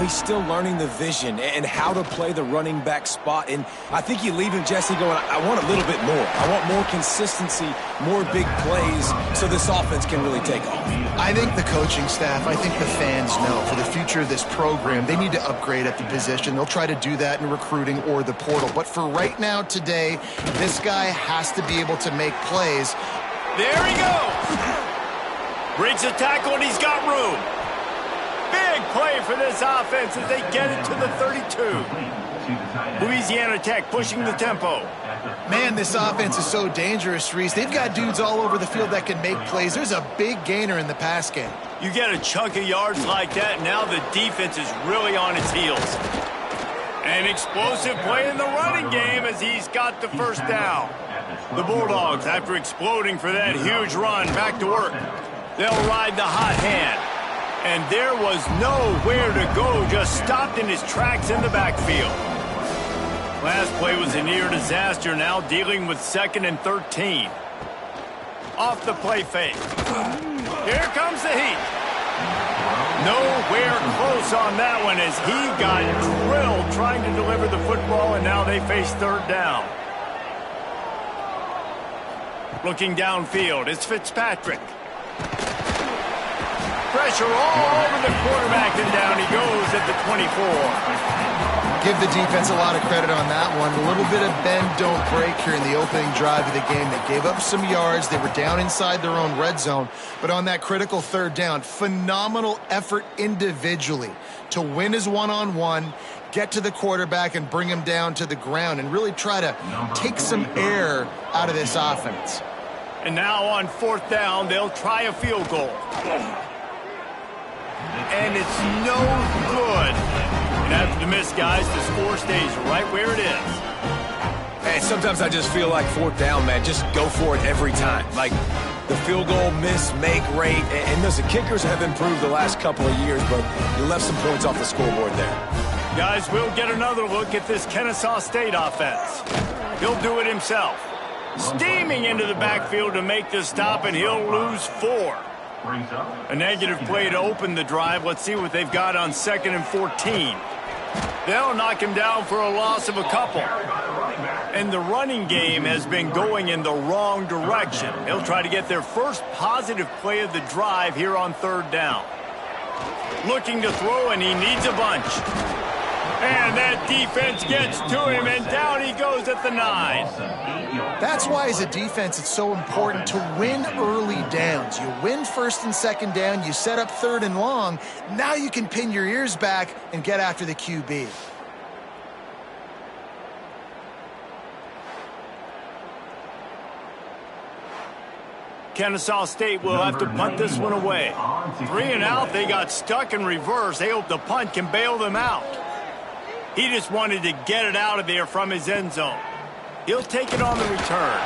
he's still learning the vision and how to play the running back spot. And I think you leave him, Jesse, going, I want a little bit more. I want more consistency, more big plays so this offense can really take off. I think the coaching staff, I think the fans know for the future of this program, they need to upgrade at the position. They'll try to do that in recruiting or the portal. But for right now, today, this guy has to be able to make plays. There he goes. Breaks the tackle, and he's got room. Big play for this offense as they get it to the 32. Louisiana Tech pushing the tempo. Man, this offense is so dangerous, Reese. They've got dudes all over the field that can make plays. There's a big gainer in the pass game. You get a chunk of yards like that, now the defense is really on its heels. An explosive play in the running game as he's got the first down. The Bulldogs, after exploding for that huge run, back to work. They'll ride the hot hand. And there was nowhere to go, just stopped in his tracks in the backfield. Last play was a near disaster, now dealing with 2nd and 13. Off the play fake. Here comes the heat. Nowhere close on that one as he got drilled trying to deliver the football, and now they face 3rd down. Looking downfield, it's Fitzpatrick. Pressure all over the quarterback, and down he goes at the 24. Give the defense a lot of credit on that one. A little bit of bend, don't break here in the opening drive of the game. They gave up some yards. They were down inside their own red zone. But on that critical 3rd down, phenomenal effort individually to win his one-on-one, get to the quarterback and bring him down to the ground and really try to take some air out of this offense. And now on 4th down, they'll try a field goal. And it's no good. And after the miss, guys, the score stays right where it is. Hey, sometimes I just feel like 4th down, man. Just go for it every time. Like the field goal miss, make rate. And listen, kickers have improved the last couple of years, but you left some points off the scoreboard there. Guys, we'll get another look at this Kennesaw State offense. He'll do it himself. Steaming into the backfield to make the stop, and he'll lose 4. A negative play to open the drive. Let's see what they've got on 2nd and 14. They'll knock him down for a loss of a couple. And the running game has been going in the wrong direction. They'll try to get their first positive play of the drive here on 3rd down. Looking to throw, and he needs a bunch. And that defense gets to him, and down he goes at the 9. That's why, as a defense, it's so important to win early downs. You win 1st and 2nd down, you set up 3rd and long. Now you can pin your ears back and get after the QB. Kennesaw State will have to punt this one away. 3 and out, they got stuck in reverse. They hope the punt can bail them out. He just wanted to get it out of there from his end zone. He'll take it on the return.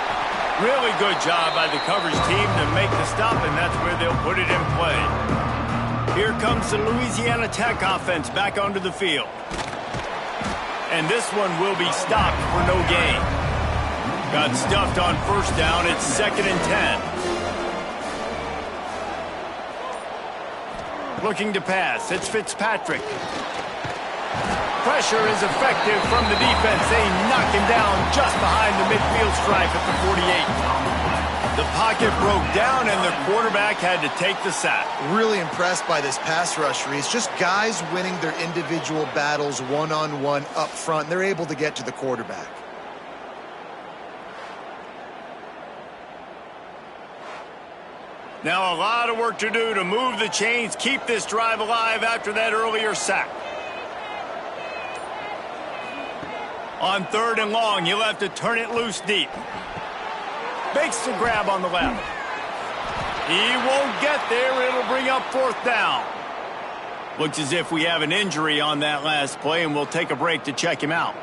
Really good job by the coverage team to make the stop, and that's where they'll put it in play. Here comes the Louisiana Tech offense back onto the field. And this one will be stopped for no gain. Got stuffed on 1st down. It's 2nd and 10. Looking to pass. It's Fitzpatrick. Pressure is effective from the defense. They knock him down just behind the midfield stripe at the 48. The pocket broke down, and the quarterback had to take the sack. Really impressed by this pass rush, Reese. Just guys winning their individual battles one-on-one up front. They're able to get to the quarterback. Now a lot of work to do to move the chains, keep this drive alive after that earlier sack. On 3rd and long, he'll have to turn it loose deep. Makes the grab on the left. He won't get there. It'll bring up 4th down. Looks as if we have an injury on that last play, and we'll take a break to check him out.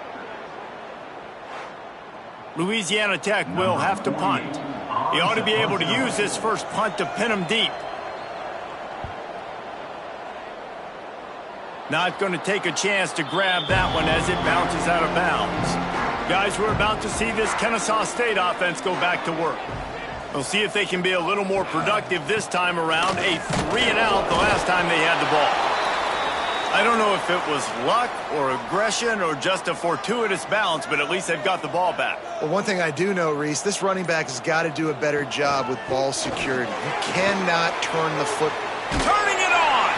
Louisiana Tech will have to punt. He ought to be able to use this first punt to pin him deep. Not going to take a chance to grab that one as it bounces out of bounds. Guys, we're about to see this Kennesaw State offense go back to work. We'll see if they can be a little more productive this time around. A 3 and out the last time they had the ball. I don't know if it was luck or aggression or just a fortuitous bounce, but at least they've got the ball back. Well, one thing I do know, Reese, this running back has got to do a better job with ball security. You cannot turn the foot. Turning it on!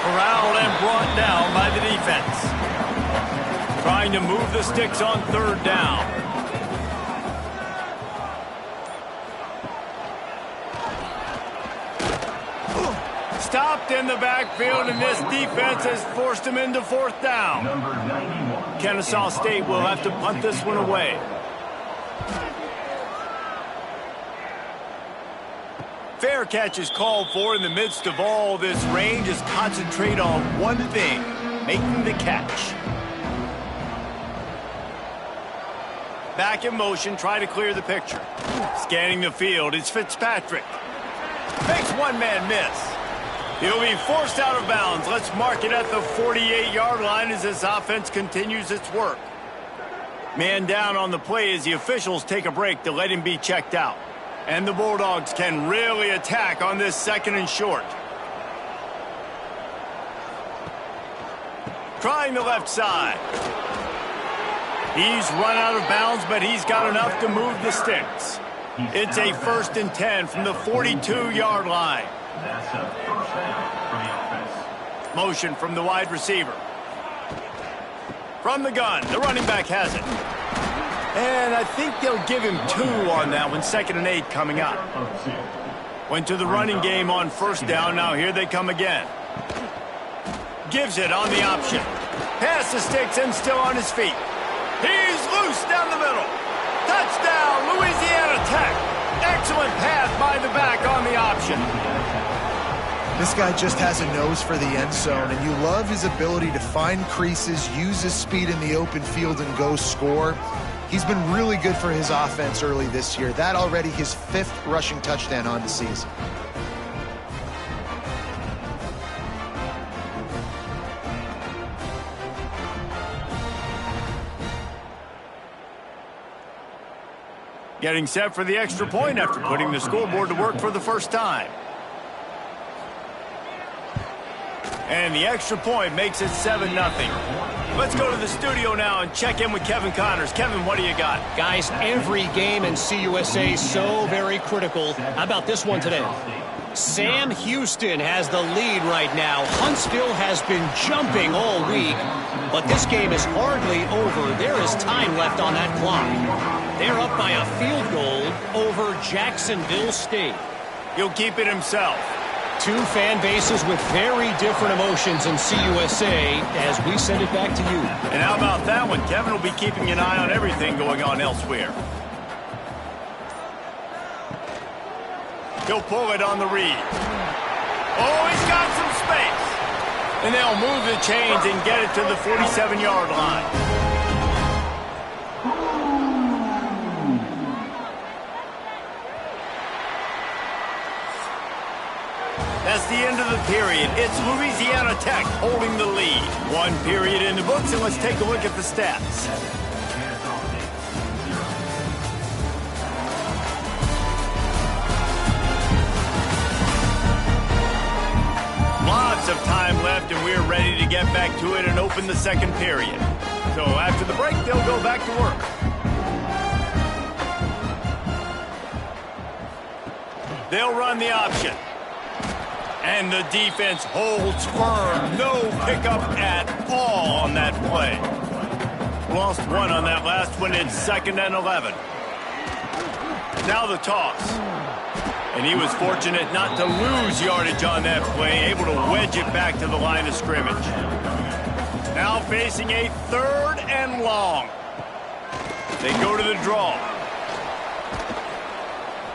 Corralled and brought down by the defense. Trying to move the sticks on third down. Stopped in the backfield, and this defense has forced him into fourth down. Kennesaw State will have to punt this one away. Fair catch is called for. In the midst of all this rain. Just concentrate on one thing, making the catch. Back in motion, try to clear the picture. Scanning the field, it's Fitzpatrick. Makes one man miss. He'll be forced out of bounds. Let's mark it at the 48-yard line as this offense continues its work. Man down on the play as the officials take a break to let him be checked out. And the Bulldogs can really attack on this 2nd and short. Trying the left side. He's run out of bounds, but he's got enough to move the sticks. It's a 1st and 10 from the 42-yard line. That's a first down for the offense. Motion from the wide receiver. From the gun, the running back has it. And I think they'll give him 2 on that one. 2nd and 8 coming up. Went to the running game on 1st down. Now here they come again. Gives it on the option. Pass the sticks and still on his feet. He's loose down the middle. Touchdown, Louisiana Tech. Excellent pass by the back on the option. This guy just has a nose for the end zone, and you love his ability to find creases, use his speed in the open field, and go score. He's been really good for his offense early this year. That already his 5th rushing touchdown on the season. Getting set for the extra point after putting the scoreboard to work for the first time. And the extra point makes it 7-0. Let's go to the studio now and check in with Kevin Connors. Kevin, what do you got? Guys, every game in CUSA is so very critical. How about this one today? Sam Houston has the lead right now. Huntsville has been jumping all week, but this game is hardly over. There is time left on that clock. They're up by a field goal over Jacksonville State. He'll keep it himself. 2 fan bases with very different emotions in CUSA as we send it back to you. And how about that one? Kevin will be keeping an eye on everything going on elsewhere. He'll pull it on the read. Oh, he's got some space. And they'll move the chains and get it to the 47-yard line. That's the end of the period. It's Louisiana Tech holding the lead. 1 period in the books, and let's take a look at the stats. Lots of time left, and we're ready to get back to it and open the 2nd period. So after the break, they'll go back to work. They'll run the option. And the defense holds firm. No pickup at all on that play. Lost 1 on that last one. It's 2nd and 11. Now the toss. And he was fortunate not to lose yardage on that play, able to wedge it back to the line of scrimmage. Now facing a 3rd and long. They go to the draw.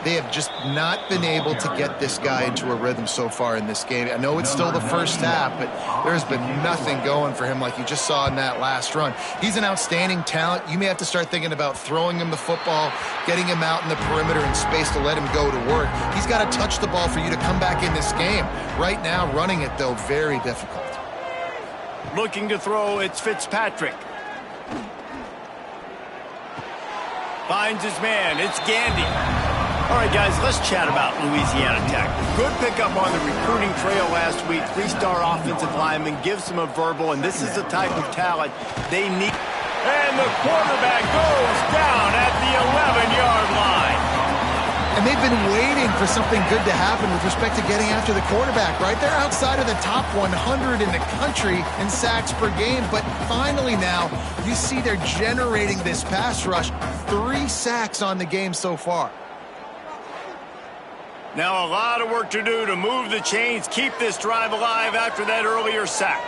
They have just not been able to get this guy into a rhythm so far in this game. I know it's still the first half, but there's been nothing going for him like you just saw in that last run. He's an outstanding talent. You may have to start thinking about throwing him the football, getting him out in the perimeter in space to let him go to work. He's got to touch the ball for you to come back in this game. Right now, running it, though, very difficult. Looking to throw, it's Fitzpatrick. Finds his man, it's Gandy. All right, guys, let's chat about Louisiana Tech. Good pickup on the recruiting trail last week. 3-star offensive lineman gives them a verbal, and this is the type of talent they need. And the quarterback goes down at the 11-yard line. And they've been waiting for something good to happen with respect to getting after the quarterback, right? They're outside of the top 100 in the country in sacks per game, but finally now you see they're generating this pass rush. 3 sacks on the game so far. Now a lot of work to do to move the chains, keep this drive alive after that earlier sack.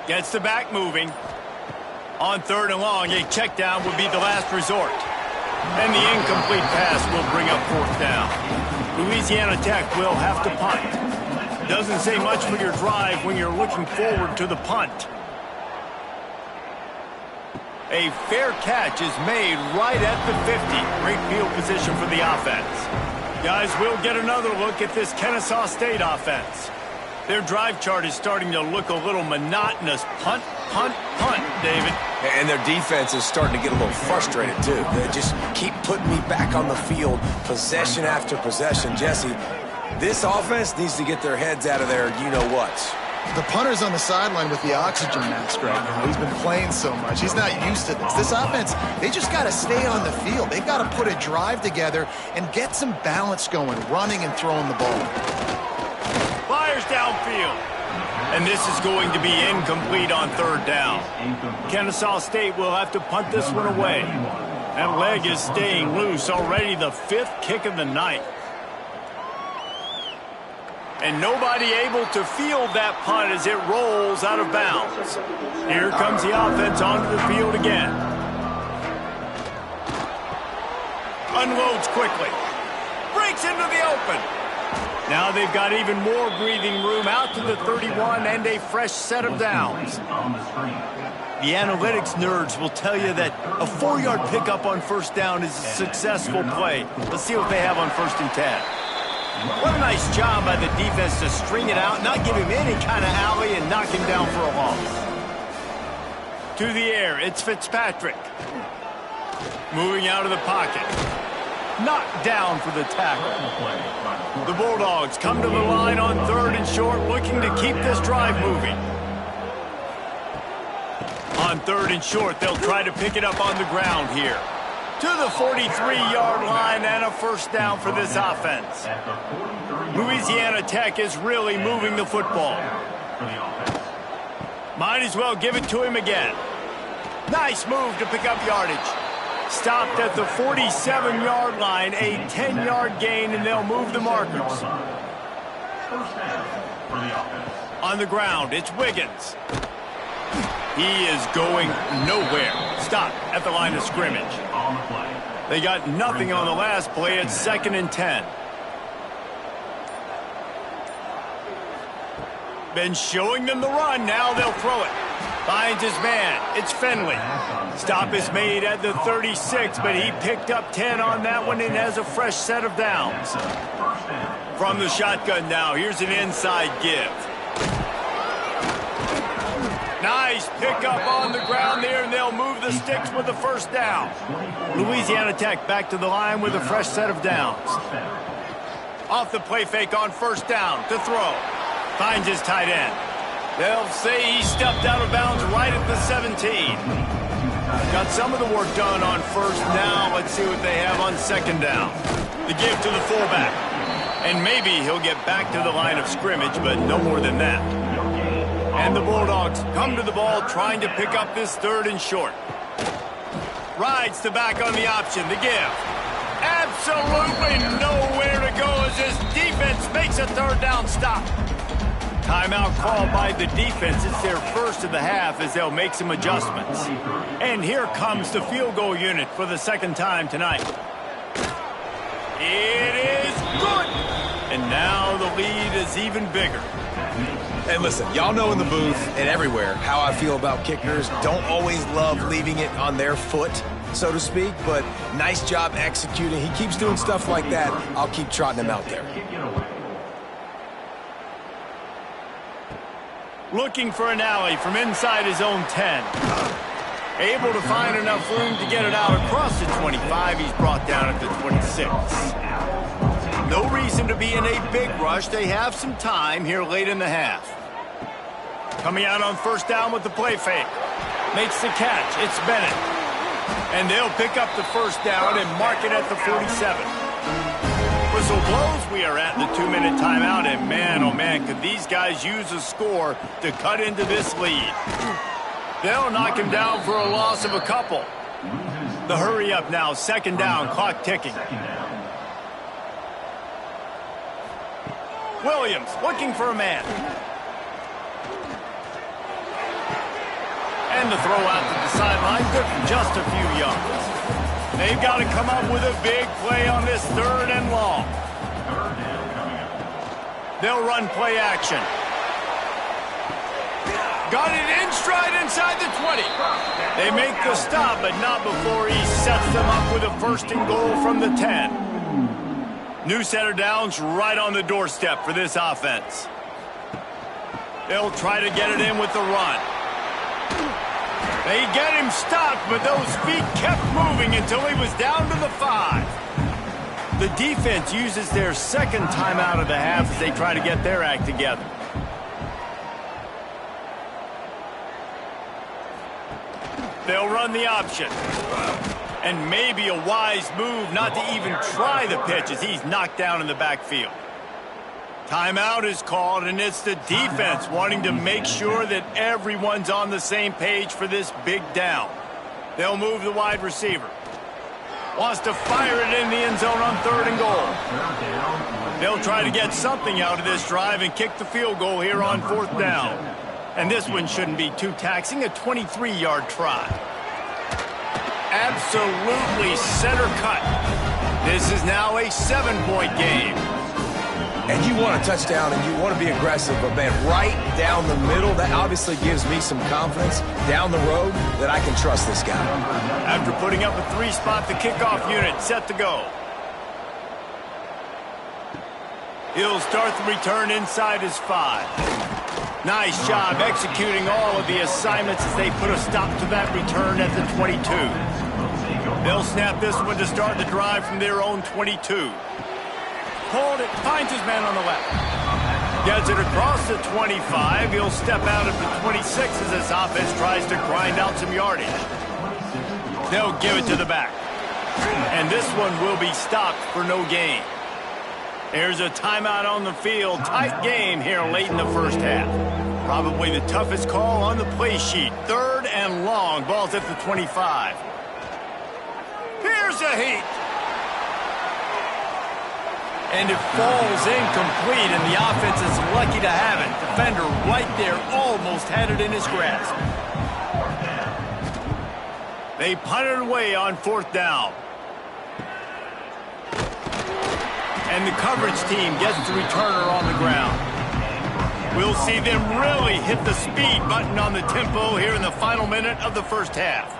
Gets the back moving. On 3rd and long, a check down would be the last resort. And the incomplete pass will bring up 4th down. Louisiana Tech will have to punt. Doesn't say much for your drive when you're looking forward to the punt. A fair catch is made right at the 50. Great field position for the offense. Guys, we'll get another look at this Kennesaw State offense. Their drive chart is starting to look a little monotonous. Punt, punt, punt, David. And their defense is starting to get a little frustrated, too. They just keep putting me back on the field, possession after possession. Jesse, this offense needs to get their heads out of their you-know-whats. The punter's on the sideline with the oxygen mask right now. He's been playing so much. He's not used to this. This offense, they just got to stay on the field. They've got to put a drive together and get some balance going, running and throwing the ball. Fires downfield. And this is going to be incomplete on 3rd down. Kennesaw State will have to punt this one away. That leg is staying loose. Already the 5th kick of the night. And nobody able to field that punt as it rolls out of bounds. Here comes the offense onto the field again. Unloads quickly. Breaks into the open. Now they've got even more breathing room out to the 31 and a fresh set of downs. The analytics nerds will tell you that a 4-yard pickup on 1st down is a successful play. Let's see what they have on 1st and 10. What a nice job by the defense to string it out, not give him any kind of alley, and knock him down for a loss. To the air, it's Fitzpatrick. Moving out of the pocket. Knocked down for the tackle. The Bulldogs come to the line on 3rd and short, looking to keep this drive moving. On 3rd and short, they'll try to pick it up on the ground here. To the 43-yard line and a 1st down for this offense. Louisiana Tech is really moving the football. Might as well give it to him again. Nice move to pick up yardage. Stopped at the 47-yard line, a 10-yard gain, and they'll move the markers. On the ground, it's Wiggins. He is going nowhere. Stop at the line of scrimmage. They got nothing on the last play. It's 2nd and 10. Been showing them the run. Now they'll throw it. Finds his man. It's Finley. Stop is made at the 36, but he picked up 10 on that one and has a fresh set of downs. From the shotgun now, here's an inside give. Nice pickup on the ground there, and they'll move the sticks with the 1st down. Louisiana Tech back to the line with a fresh set of downs. Off the play fake on 1st down to throw. Finds his tight end. They'll say he stepped out of bounds right at the 17. Got some of the work done on 1st down. Let's see what they have on 2nd down. The give to the fullback. And maybe he'll get back to the line of scrimmage, but no more than that. And the Bulldogs come to the ball trying to pick up this 3rd and short. Rides the back on the option. The give. Absolutely nowhere to go as this defense makes a 3rd down stop. Timeout called by the defense. It's their 1st of the half as they'll make some adjustments. And here comes the field goal unit for the 2nd time tonight. It is good. And now the lead is even bigger. And listen, y'all know in the booth and everywhere how I feel about kickers. Don't always love leaving it on their foot, so to speak, but nice job executing. He keeps doing stuff like that. I'll keep trotting him out there. Looking for an alley from inside his own 10. Able to find enough room to get it out across the 25. He's brought down at the 26. No reason to be in a big rush. They have some time here late in the half. Coming out on first down with the play fake. Makes the catch. It's Bennett. And they'll pick up the first down and mark it at the 47. Whistle blows. We are at the 2-minute timeout. And man, oh man, could these guys use a score to cut into this lead. They'll knock him down for a loss of a couple. The hurry up now. Second down. Clock ticking. Williams looking for a man. And the throw out to the sideline. Good for just a few yards. They've got to come up with a big play on this third and long. They'll run play action. Got it in stride inside the 20. They make the stop, but not before he sets them up with a first and goal from the 10. New set of downs right on the doorstep for this offense. They'll try to get it in with the run. They get him stopped, but those feet kept moving until he was down to the 5. The defense uses their second timeout of the half as they try to get their act together. They'll run the option. And maybe a wise move not to even try the pitch as he's knocked down in the backfield. Timeout is called, and it's the defense wanting to make sure that everyone's on the same page for this big down. They'll move the wide receiver. Wants to fire it in the end zone on third and goal. They'll try to get something out of this drive and kick the field goal here on fourth down. And this one shouldn't be too taxing, a 23-yard try. Absolutely center cut. This is now a 7-point game. And you want a touchdown and you want to be aggressive, but man, right down the middle, that obviously gives me some confidence down the road that I can trust this guy. After putting up a 3-spot, the kickoff unit set to go. He'll start the return inside his 5. Nice job executing all of the assignments as they put a stop to that return at the 22. They'll snap this one to start the drive from their own 22. Hold it, finds his man on the left. Gets it across the 25. He'll step out at the 26 as this offense tries to grind out some yardage. They'll give it to the back. And this one will be stopped for no gain. There's a timeout on the field. Tight game here late in the first half. Probably the toughest call on the play sheet. Third and long. Ball's at the 25. Here's a heat. And it falls incomplete, and the offense is lucky to have it. Defender right there almost had it in his grasp. They punt it away on fourth down. And the coverage team gets the returner on the ground. We'll see them really hit the speed button on the tempo here in the final minute of the first half.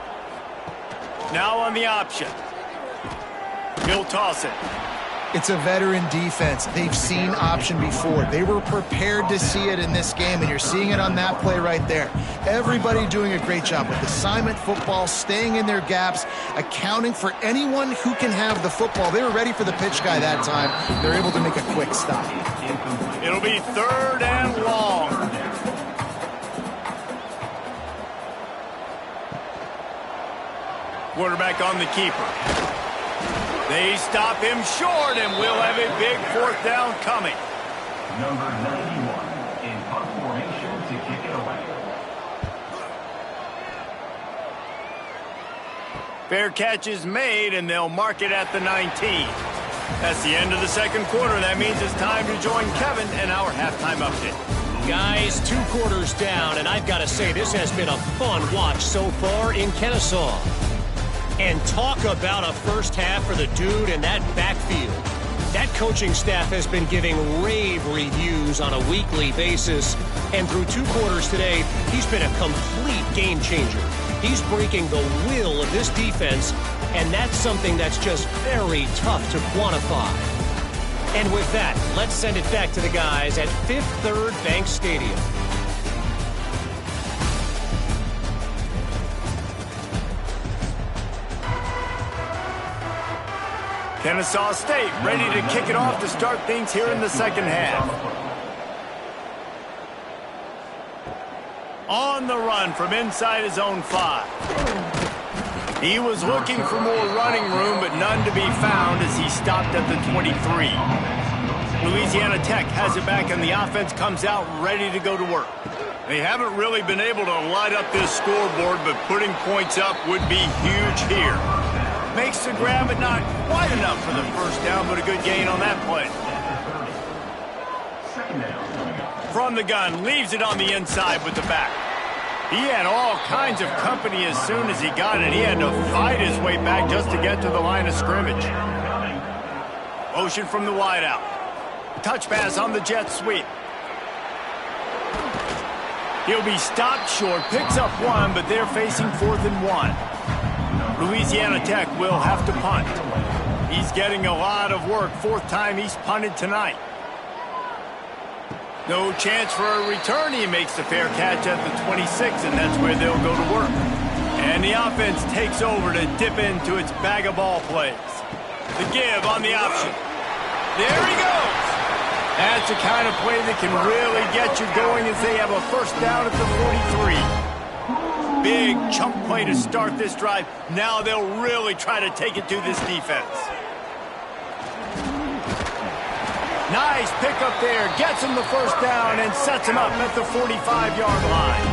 Now on the option. He'll toss it. It's a veteran defense. They've seen option before. They were prepared to see it in this game, and you're seeing it on that play right there. Everybody doing a great job with assignment football, staying in their gaps, accounting for anyone who can have the football. They were ready for the pitch guy that time. They're able to make a quick stop. It'll be third and long. Quarterback on the keeper. They stop him short, and we'll have a big fourth down coming. Number 91 in punt formation to kick it away. Fair catch is made, and they'll mark it at the 19. That's the end of the second quarter. That means it's time to join Kevin in our halftime update. Guys, 2 quarters down, and I've got to say this has been a fun watch so far in Kennesaw. And talk about a first half for the dude in that backfield. That coaching staff has been giving rave reviews on a weekly basis. And through 2 quarters today, he's been a complete game changer. He's breaking the will of this defense, and that's something that's just very tough to quantify. And with that, let's send it back to the guys at Fifth Third Bank Stadium. Kennesaw State ready to kick it off to start things here in the second half. On the run from inside his own 5. He was looking for more running room, but none to be found as he stopped at the 23. Louisiana Tech has it back, and the offense comes out ready to go to work. They haven't really been able to light up this scoreboard, but putting points up would be huge here. Makes the grab, but not quite enough for the first down, but a good gain on that play. From the gun, leaves it on the inside with the back. He had all kinds of company as soon as he got it. He had to fight his way back just to get to the line of scrimmage. Motion from the wideout. Touch pass on the jet sweep. He'll be stopped short, picks up 1, but they're facing 4th and 1. Louisiana Tech will have to punt. He's getting a lot of work. 4th time he's punted tonight. No chance for a return. He makes the fair catch at the 26, and that's where they'll go to work. And the offense takes over to dip into its bag of ball plays. The give on the option. There he goes. That's the kind of play that can really get you going as they have a first down at the 43. Big chunk play to start this drive. Now they'll really try to take it to this defense. Nice pickup there. Gets him the first down and sets him up at the 45-yard line.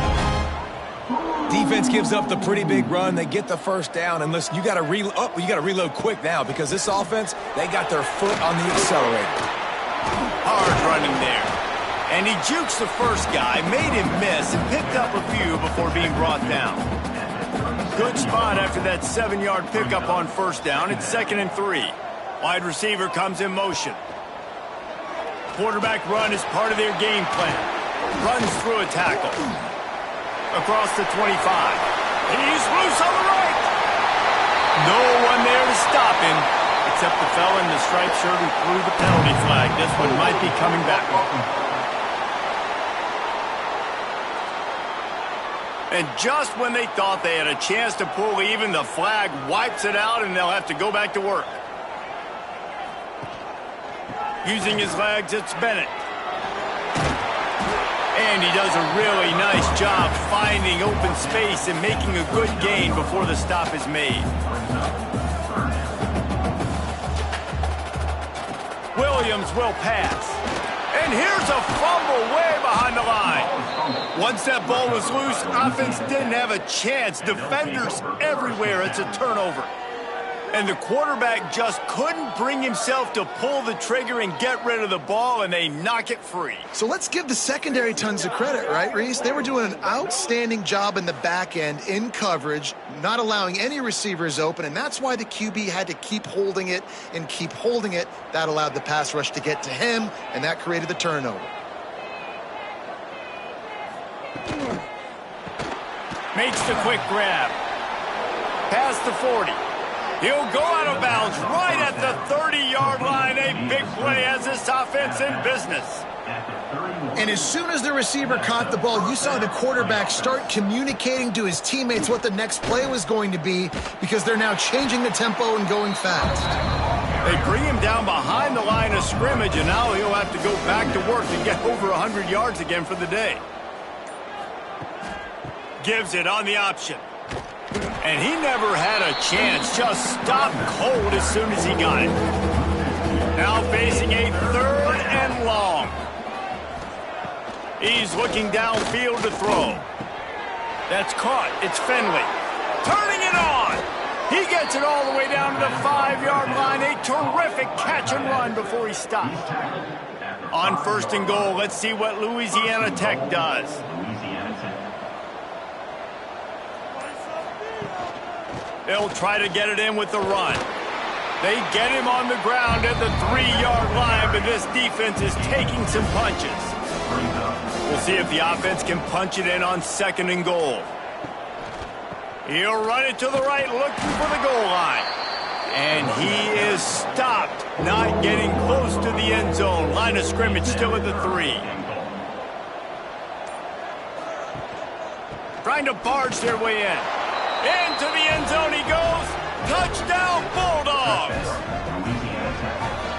Defense gives up the pretty big run. They get the first down, and listen, you got to reload quick now because this offense, they got their foot on the accelerator. Hard running there. And he jukes the first guy, made him miss, and picked up a few before being brought down. Good spot after that 7-yard pickup on first down. It's 2nd and 3. Wide receiver comes in motion. Quarterback run is part of their game plan. Runs through a tackle. Across the 25. He's loose on the right. No one there to stop him, except the fella in the striped shirt who threw the penalty flag. This one might be coming back. And just when they thought they had a chance to pull even, the flag wipes it out, and they'll have to go back to work. Using his legs, it's Bennett. And he does a really nice job finding open space and making a good gain before the stop is made. Williams will pass. And here's a fumble way behind the line. Once that ball was loose, offense didn't have a chance. Defenders everywhere. It's a turnover. And the quarterback just couldn't bring himself to pull the trigger and get rid of the ball, and they knock it free. So let's give the secondary tons of credit, right, Reese? They were doing an outstanding job in the back end in coverage, not allowing any receivers open, and that's why the QB had to keep holding it and keep holding it. That allowed the pass rush to get to him, and that created the turnover. Makes the quick grab. Past the 40. He'll go out of bounds right at the 30-yard line. A big play has this offense in business. And as soon as the receiver caught the ball, you saw the quarterback start communicating to his teammates what the next play was going to be, because they're now changing the tempo and going fast. They bring him down behind the line of scrimmage, and now he'll have to go back to work to get over 100 yards again for the day. Gives it on the option. And he never had a chance, just stopped cold as soon as he got it. Now facing a 3rd and long. He's looking downfield to throw. That's caught. It's Finley. Turning it on. He gets it all the way down to the 5-yard line. A terrific catch and run before he stopped. On 1st and goal, let's see what Louisiana Tech does. They'll try to get it in with the run. They get him on the ground at the 3-yard line, but this defense is taking some punches. We'll see if the offense can punch it in on 2nd and goal. He'll run it to the right, looking for the goal line. And he is stopped, not getting close to the end zone. Line of scrimmage still at the 3. Trying to barge their way in. Into the end zone he goes. Touchdown, Bulldogs.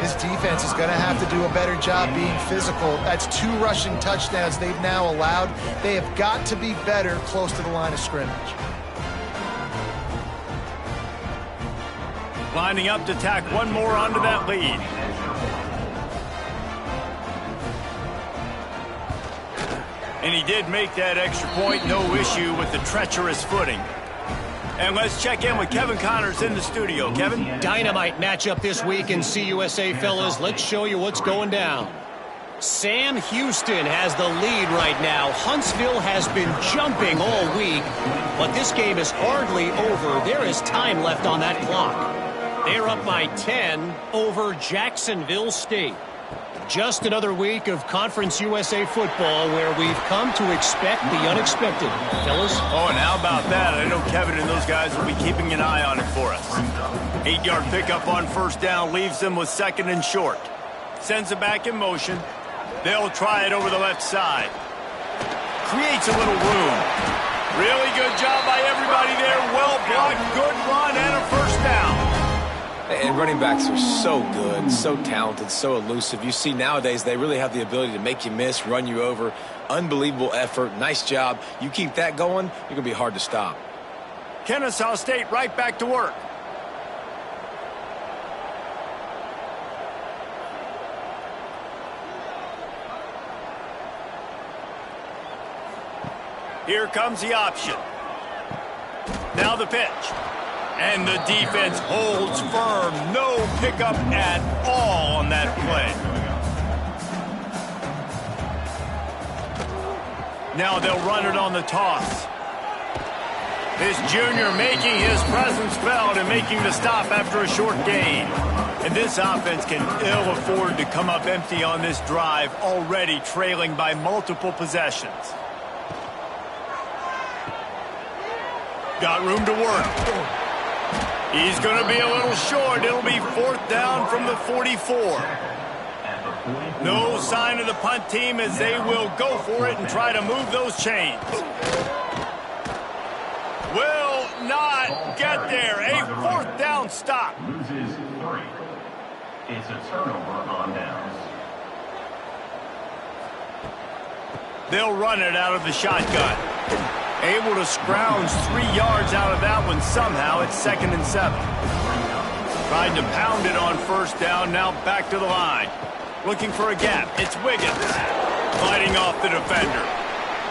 this defense is going to have to do a better job being physical. That's 2 rushing touchdowns they've now allowed. They have got to be better close to the line of scrimmage. Lining up to tack one more onto that lead. And he did make that extra point, no issue with the treacherous footing. And let's check in with Kevin Connors in the studio. Kevin? Dynamite matchup this week in CUSA, fellas. Let's show you what's going down. Sam Houston has the lead right now. Huntsville has been jumping all week, but this game is hardly over. There is time left on that clock. They're up by 10 over Jacksonville State. Just another week of Conference USA football where we've come to expect the unexpected. Fellas? Oh, and how about that? I know Kevin and those guys will be keeping an eye on it for us. 8-yard pickup on first down leaves them with 2nd and short. Sends it back in motion. They'll try it over the left side. Creates a little room. Really good job by everybody there. Well blocked, good run, and a first down. And running backs are so good, so talented, so elusive. You see nowadays they really have the ability to make you miss, run you over. Unbelievable effort. Nice job. You keep that going, you're going to be hard to stop. Kennesaw State right back to work. Here comes the option. Now the pitch. And the defense holds firm. No pickup at all on that play. Now they'll run it on the toss. This junior making his presence felt and making the stop after a short gain. And this offense can ill afford to come up empty on this drive, already trailing by multiple possessions. Got room to work. He's going to be a little short. It'll be 4th down from the 44. No sign of the punt team as they will go for it and try to move those chains. Will not get there. A 4th down stop. Loses 3. It's a turnover on downs. They'll run it out of the shotgun. Able to scrounge 3 yards out of that one somehow. It's 2nd and 7. Tried to pound it on first down. Now back to the line. Looking for a gap. It's Wiggins. Fighting off the defender.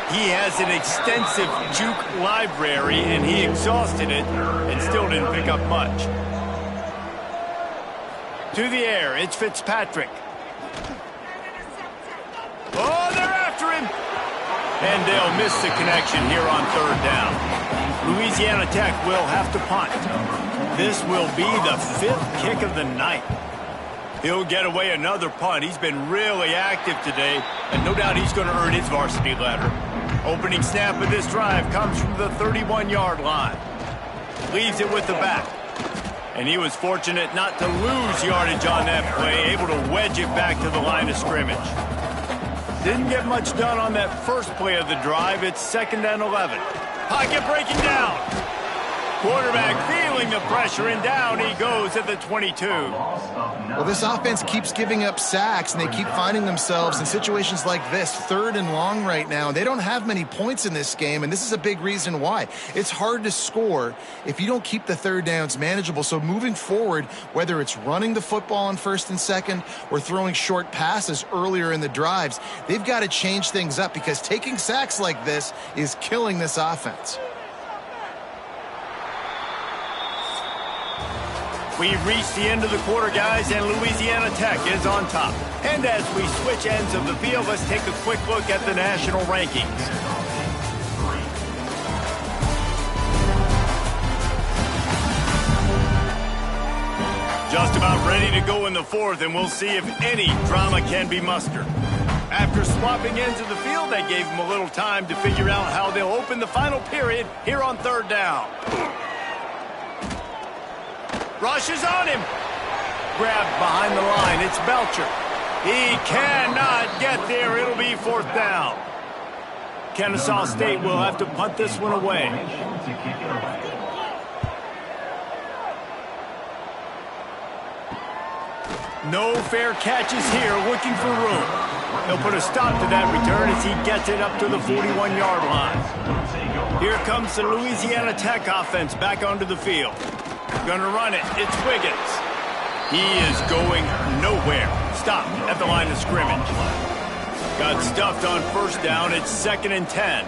He has an extensive juke library, and he exhausted it and still didn't pick up much. To the air. It's Fitzpatrick. Oh, they're after him. And they'll miss the connection here on 3rd down. Louisiana Tech will have to punt. This will be the 5th kick of the night. He'll get away another punt. He's been really active today, and no doubt he's going to earn his varsity letter. Opening snap of this drive comes from the 31-yard line. Leaves it with the back. And he was fortunate not to lose yardage on that play, able to wedge it back to the line of scrimmage. Didn't get much done on that first play of the drive. It's 2nd and 11. Pocket breaking down. Quarterback feeling the pressure, and down he goes at the 22. Well, this offense keeps giving up sacks, and they keep finding themselves in situations like this, 3rd and long right now. They don't have many points in this game, and this is a big reason why. It's hard to score if you don't keep the 3rd downs manageable. So moving forward, whether it's running the football on 1st and 2nd or throwing short passes earlier in the drives, they've got to change things up because taking sacks like this is killing this offense. We've reached the end of the quarter, guys, and Louisiana Tech is on top. And as we switch ends of the field, let's take a quick look at the national rankings. Just about ready to go in the 4th, and we'll see if any drama can be mustered. After swapping ends of the field, they gave them a little time to figure out how they'll open the final period here on 3rd down. Rushes on him. Grabbed behind the line. It's Belcher. He cannot get there. It'll be 4th down. Kennesaw State will have to punt this one away. No fair catches here, looking for room. He'll put a stop to that return as he gets it up to the 41-yard line. Here comes the Louisiana Tech offense back onto the field. Gonna run it. It's Wiggins. He is going nowhere. Stop at the line of scrimmage. Got stuffed on first down. It's 2nd and 10.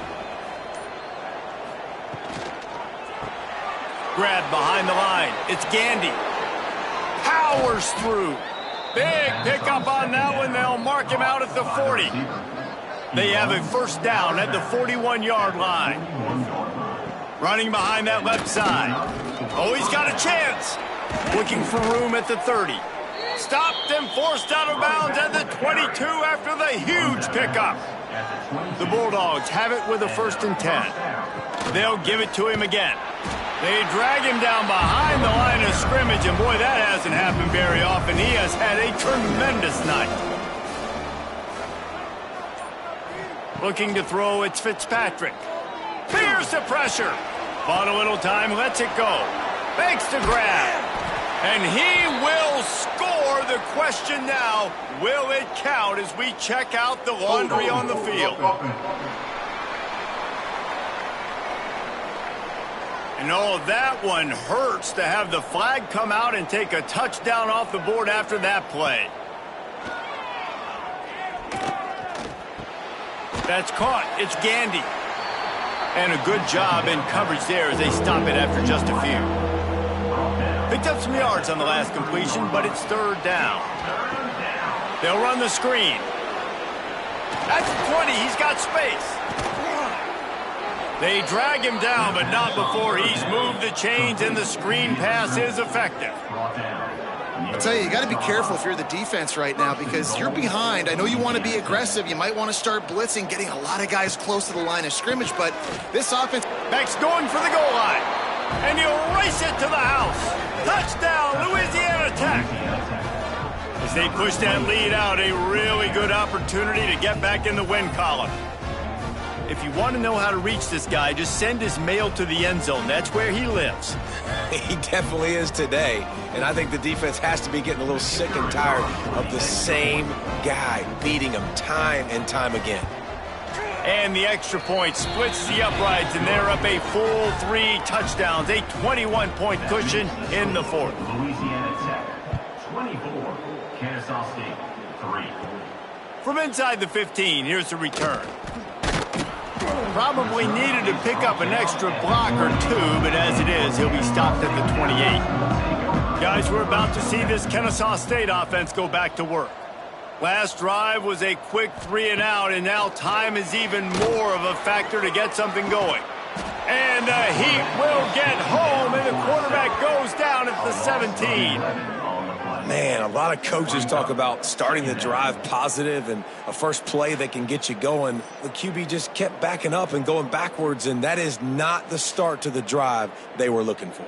Grab behind the line. It's Gandy. Powers through. Big pickup on that one. They'll mark him out at the 40. They have a first down at the 41-yard line. Running behind that left side. Oh, he's got a chance. Looking for room at the 30. Stopped and forced out of bounds at the 22 after the huge pickup. The Bulldogs have it with a 1st and 10. They'll give it to him again. They drag him down behind the line of scrimmage, and boy, that hasn't happened very often. He has had a tremendous night. Looking to throw, it's Fitzpatrick. Fears the pressure. Fought a little time, lets it go. Makes the grab. And he will score. The question now, will it count as we check out the laundry on the field? And oh, that one hurts to have the flag come out and take a touchdown off the board after that play. That's caught. It's Gandy. And a good job in coverage there as they stop it after just a few. Picked up some yards on the last completion, but it's 3rd down. They'll run the screen. That's 20. He's got space. They drag him down, but not before he's moved the chains, and the screen pass is effective. I'll tell you, you got to be careful if you're the defense right now because you're behind. I know you want to be aggressive. You might want to start blitzing, getting a lot of guys close to the line of scrimmage, but this offense... Max going for the goal line, and he'll race it to the house. Touchdown, Louisiana Tech. As they push that lead out, a really good opportunity to get back in the win column. If you want to know how to reach this guy, just send his mail to the end zone. That's where he lives. He definitely is today. And I think the defense has to be getting a little sick and tired of the same guy beating him time and time again. And the extra point splits the uprights, and they're up a full 3 touchdowns, a 21-point cushion in the 4th. Louisiana Tech, 24. Kennesaw State, 3. From inside the 15, here's the return. Probably needed to pick up an extra block or 2, but as it is, he'll be stopped at the 28. Guys, we're about to see this Kennesaw State offense go back to work. Last drive was a quick 3 and out, and now time is even more of a factor to get something going. And the Heat will get home, and the quarterback goes down at the 17. Man, a lot of coaches talk about starting the drive positive and a first play that can get you going. The QB just kept backing up and going backwards, and that is not the start to the drive they were looking for.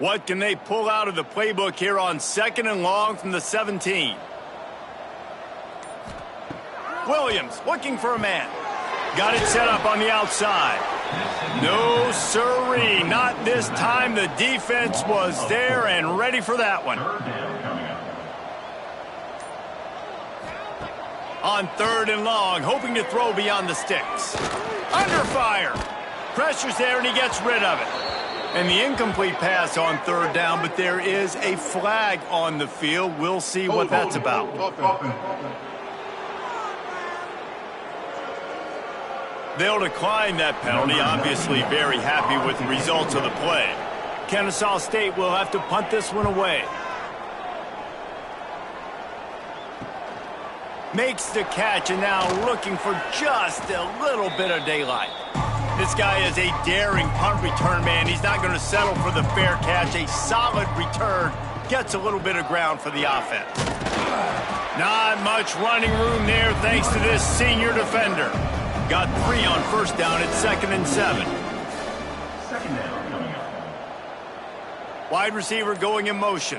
What can they pull out of the playbook here on 2nd and long from the 17? Williams looking for a man. Got it set up on the outside. No sirree, not this time. The defense was there and ready for that one. On 3rd and long, hoping to throw beyond the sticks. Under fire. Pressure's there and he gets rid of it. And the incomplete pass on 3rd down, but there is a flag on the field. We'll see what that's about. They'll decline that penalty, obviously very happy with the results of the play. Kennesaw State will have to punt this one away. Makes the catch and now looking for just a little bit of daylight. This guy is a daring punt return man. He's not going to settle for the fair catch. A solid return gets a little bit of ground for the offense. Not much running room there thanks to this senior defender. Got 3 on first down at 2nd and 7. Second down coming up. Wide receiver going in motion.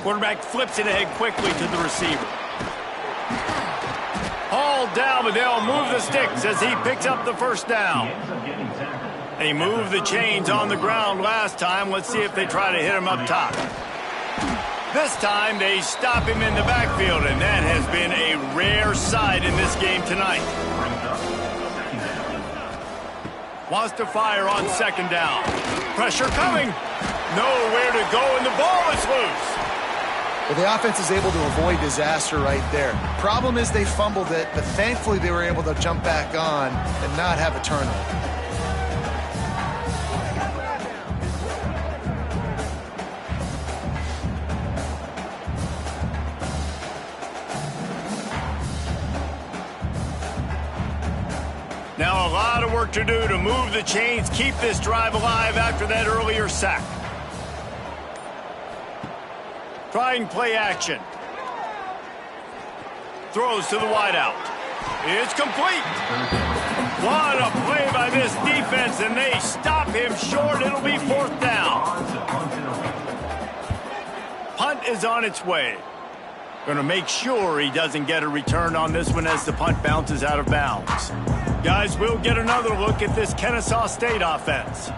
Quarterback flips it ahead quickly to the receiver. Hauled down, but they'll move the sticks as he picks up the first down. He ends up getting tackled They moved the chains on the ground last time. Let's see if they try to hit him up top. This time, they stop him in the backfield, and that has been a rare sight in this game tonight. Wants to fire on second down. Pressure coming. Nowhere to go, and the ball is loose. Well, the offense is able to avoid disaster right there. Problem is they fumbled it, but thankfully they were able to jump back on and not have a turnover. Now a lot of work to do to move the chains, keep this drive alive after that earlier sack. Trying play action. Throws to the wideout. It's complete. What a play by this defense, and they stop him short. It'll be fourth down. Punt is on its way. Going to make sure he doesn't get a return on this one as the punt bounces out of bounds. Guys, we'll get another look at this Kennesaw State offense.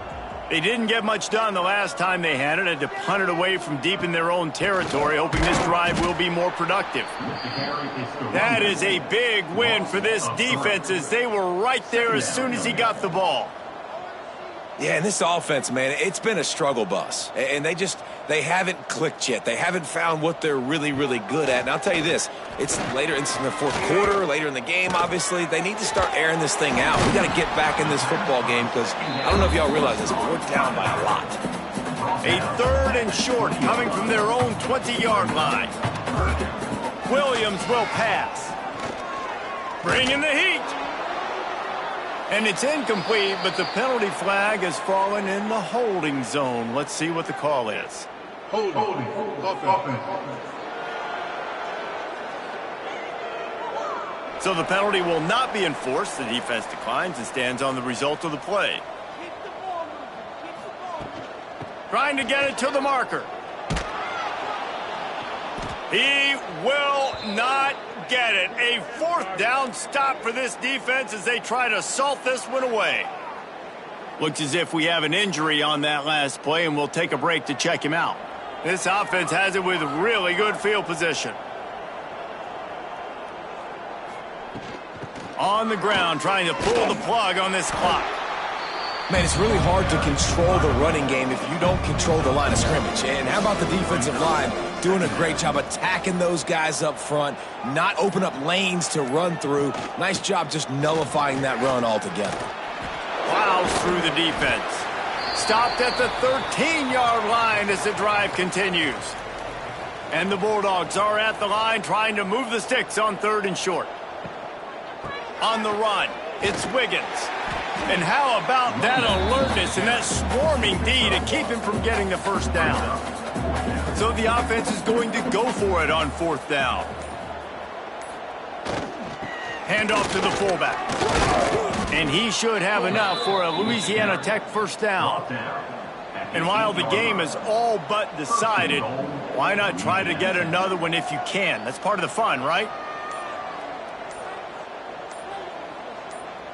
They didn't get much done the last time they had it. Had to punt it away from deep in their own territory, hoping this drive will be more productive. That is a big win for this defense as they were right there as soon as he got the ball. Yeah, and this offense, man, it's been a struggle bus. And they haven't clicked yet. They haven't found what they're really, really good at. And I'll tell you this, it's later in the fourth quarter, later in the game, obviously. They need to start airing this thing out. We got to get back in this football game because I don't know if y'all realize this, but we're down by a lot. A third and short coming from their own 20-yard line. Williams will pass. Bringing the heat. And it's incomplete, but the penalty flag has fallen in the holding zone. Let's see what the call is. Holding. So the penalty will not be enforced. The defense declines and stands on the result of the play. Trying to get it to the marker. He will not get it. A fourth down stop for this defense as they try to salt this one away. Looks as if we have an injury on that last play, and we'll take a break to check him out. This offense has it with really good field position. On the ground, trying to pull the plug on this clock. Man, it's really hard to control the running game if you don't control the line of scrimmage. And how about the defensive line doing a great job attacking those guys up front, not open up lanes to run through. Nice job just nullifying that run altogether. Plows through the defense. Stopped at the 13-yard line as the drive continues. And the Bulldogs are at the line trying to move the sticks on third and short. On the run, it's Wiggins. And how about that alertness and that swarming D to keep him from getting the first down? So the offense is going to go for it on fourth down. Handoff to the fullback. And he should have enough for a Louisiana Tech first down. And while the game is all but decided, why not try to get another one if you can? That's part of the fun, right?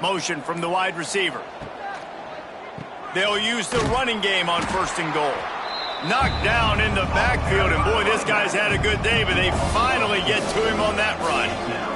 Motion from the wide receiver. They'll use the running game on first and goal. Knocked down in the backfield, and boy, this guy's had a good day, but they finally get to him on that run.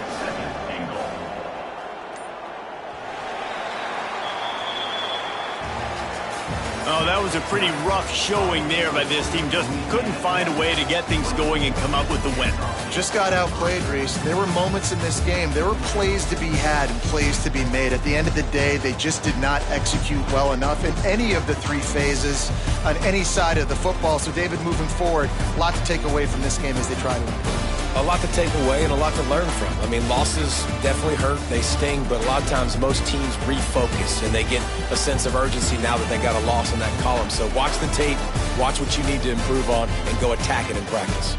Oh, that was a pretty rough showing there by this team. Just couldn't find a way to get things going and come up with the win. Just got outplayed, Reese. There were moments in this game. There were plays to be had and plays to be made. At the end of the day, they just did not execute well enough in any of the three phases on any side of the football. So, David, moving forward, a lot to take away from this game as they try to improve. A lot to take away and a lot to learn from. I mean, losses definitely hurt. They sting, but a lot of times most teams refocus and they get a sense of urgency now that they got a loss in that column. So watch the tape, watch what you need to improve on, and go attack it in practice.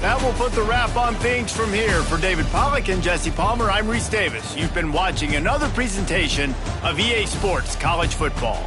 That will put the wrap on things from here. For David Pollack and Jesse Palmer, I'm Reese Davis. You've been watching another presentation of EA Sports College Football.